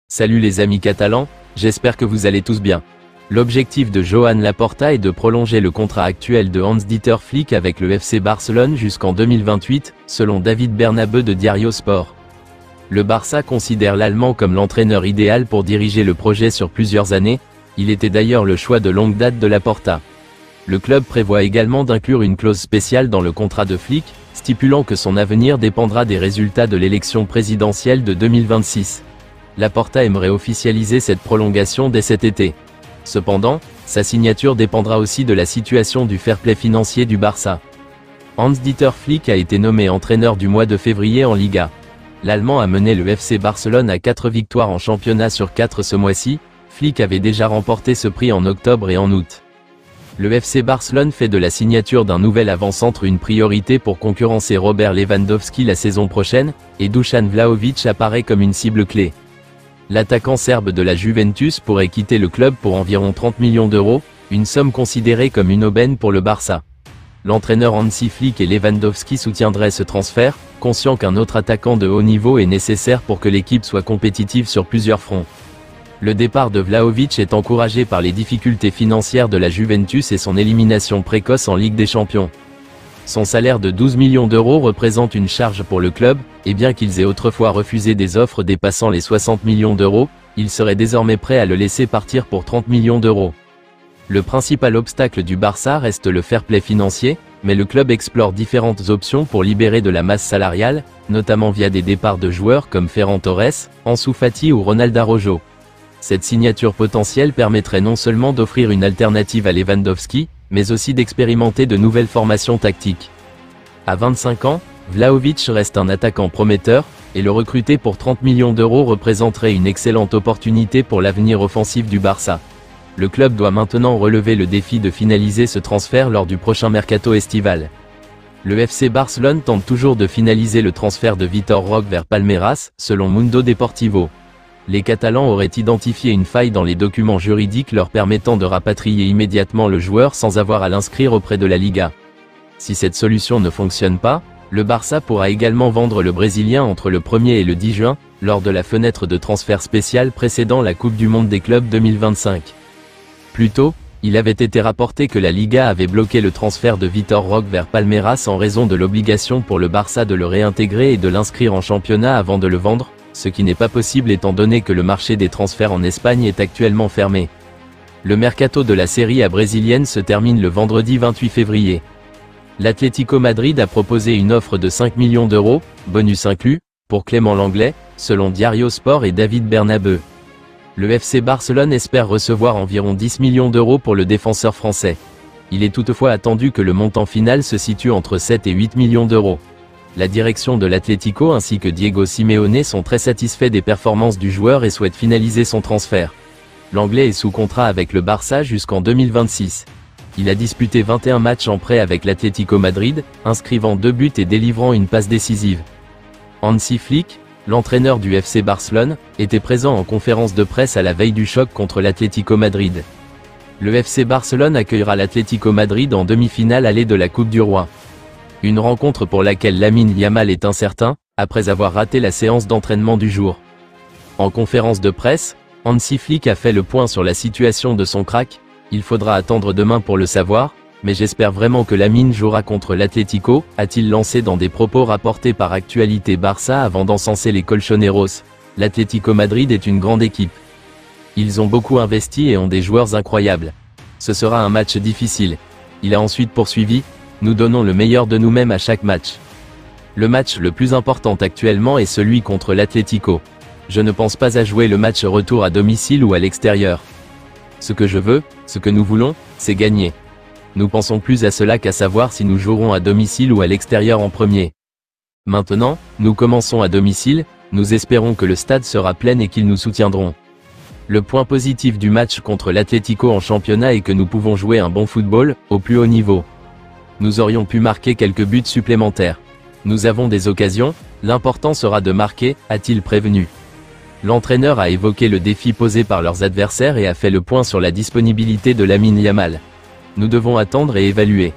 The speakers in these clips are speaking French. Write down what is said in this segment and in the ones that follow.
Salut les amis catalans, j'espère que vous allez tous bien. L'objectif de Joan Laporta est de prolonger le contrat actuel de Hans-Dieter Flick avec le FC Barcelone jusqu'en 2028, selon David Bernabeu de Diario Sport. Le Barça considère l'Allemand comme l'entraîneur idéal pour diriger le projet sur plusieurs années, il était d'ailleurs le choix de longue date de Laporta. Le club prévoit également d'inclure une clause spéciale dans le contrat de Flick, stipulant que son avenir dépendra des résultats de l'élection présidentielle de 2026. Laporta aimerait officialiser cette prolongation dès cet été. Cependant, sa signature dépendra aussi de la situation du fair-play financier du Barça. Hans-Dieter Flick a été nommé entraîneur du mois de février en Liga. L'Allemand a mené le FC Barcelone à 4 victoires en championnat sur 4 ce mois-ci. Flick avait déjà remporté ce prix en octobre et en août. Le FC Barcelone fait de la signature d'un nouvel avant-centre une priorité pour concurrencer Robert Lewandowski la saison prochaine, et Dusan Vlahovic apparaît comme une cible clé. L'attaquant serbe de la Juventus pourrait quitter le club pour environ 30 millions d'euros, une somme considérée comme une aubaine pour le Barça. L'entraîneur Hansi Flick et Lewandowski soutiendraient ce transfert, conscient qu'un autre attaquant de haut niveau est nécessaire pour que l'équipe soit compétitive sur plusieurs fronts. Le départ de Vlahovic est encouragé par les difficultés financières de la Juventus et son élimination précoce en Ligue des Champions. Son salaire de 12 millions d'euros représente une charge pour le club, et bien qu'ils aient autrefois refusé des offres dépassant les 60 millions d'euros, ils seraient désormais prêts à le laisser partir pour 30 millions d'euros. Le principal obstacle du Barça reste le fair-play financier, mais le club explore différentes options pour libérer de la masse salariale, notamment via des départs de joueurs comme Ferran Torres, Ansu Fati ou Ronald Araujo. Cette signature potentielle permettrait non seulement d'offrir une alternative à Lewandowski, mais aussi d'expérimenter de nouvelles formations tactiques. À 25 ans, Vlahovic reste un attaquant prometteur, et le recruter pour 30 millions d'euros représenterait une excellente opportunité pour l'avenir offensif du Barça. Le club doit maintenant relever le défi de finaliser ce transfert lors du prochain mercato estival. Le FC Barcelone tente toujours de finaliser le transfert de Vitor Roque vers Palmeiras, selon Mundo Deportivo. Les Catalans auraient identifié une faille dans les documents juridiques leur permettant de rapatrier immédiatement le joueur sans avoir à l'inscrire auprès de la Liga. Si cette solution ne fonctionne pas, le Barça pourra également vendre le Brésilien entre le 1er et le 10 juin, lors de la fenêtre de transfert spéciale précédant la Coupe du Monde des clubs 2025. Plus tôt, il avait été rapporté que la Liga avait bloqué le transfert de Vitor Roque vers Palmeiras en raison de l'obligation pour le Barça de le réintégrer et de l'inscrire en championnat avant de le vendre, ce qui n'est pas possible étant donné que le marché des transferts en Espagne est actuellement fermé. Le mercato de la Serie A brésilienne se termine le vendredi 28 février. L'Atlético Madrid a proposé une offre de 5 millions d'euros, bonus inclus, pour Clément Lenglet, selon Diario Sport et David Bernabeu. Le FC Barcelone espère recevoir environ 10 millions d'euros pour le défenseur français. Il est toutefois attendu que le montant final se situe entre 7 et 8 millions d'euros. La direction de l'Atlético ainsi que Diego Simeone sont très satisfaits des performances du joueur et souhaitent finaliser son transfert. L'Anglais est sous contrat avec le Barça jusqu'en 2026. Il a disputé 21 matchs en prêt avec l'Atlético Madrid, inscrivant 2 buts et délivrant une passe décisive. Hansi Flick, l'entraîneur du FC Barcelone, était présent en conférence de presse à la veille du choc contre l'Atlético Madrid. Le FC Barcelone accueillera l'Atlético Madrid en demi-finale allée de la Coupe du Roi. Une rencontre pour laquelle Lamine Yamal est incertain, après avoir raté la séance d'entraînement du jour. En conférence de presse, Hansi Flick a fait le point sur la situation de son crack. Il faudra attendre demain pour le savoir, mais j'espère vraiment que Lamine jouera contre l'Atlético, a-t-il lancé dans des propos rapportés par Actualité Barça avant d'encenser les Colchoneros. L'Atlético Madrid est une grande équipe. Ils ont beaucoup investi et ont des joueurs incroyables. Ce sera un match difficile. Il a ensuite poursuivi. Nous donnons le meilleur de nous-mêmes à chaque match. Le match le plus important actuellement est celui contre l'Atlético. Je ne pense pas à jouer le match retour à domicile ou à l'extérieur. Ce que je veux, ce que nous voulons, c'est gagner. Nous pensons plus à cela qu'à savoir si nous jouerons à domicile ou à l'extérieur en premier. Maintenant, nous commençons à domicile, nous espérons que le stade sera plein et qu'ils nous soutiendront. Le point positif du match contre l'Atlético en championnat est que nous pouvons jouer un bon football, au plus haut niveau. Nous aurions pu marquer quelques buts supplémentaires. Nous avons des occasions, l'important sera de marquer, a-t-il prévenu. L'entraîneur a évoqué le défi posé par leurs adversaires et a fait le point sur la disponibilité de Lamine Yamal. Nous devons attendre et évaluer.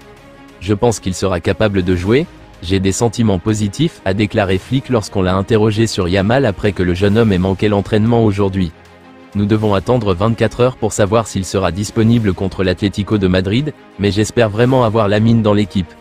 Je pense qu'il sera capable de jouer, J'ai des sentiments positifs, a déclaré Flick lorsqu'on l'a interrogé sur Yamal après que le jeune homme ait manqué l'entraînement aujourd'hui. Nous devons attendre 24 heures pour savoir s'il sera disponible contre l'Atlético de Madrid, mais j'espère vraiment avoir Lamine dans l'équipe.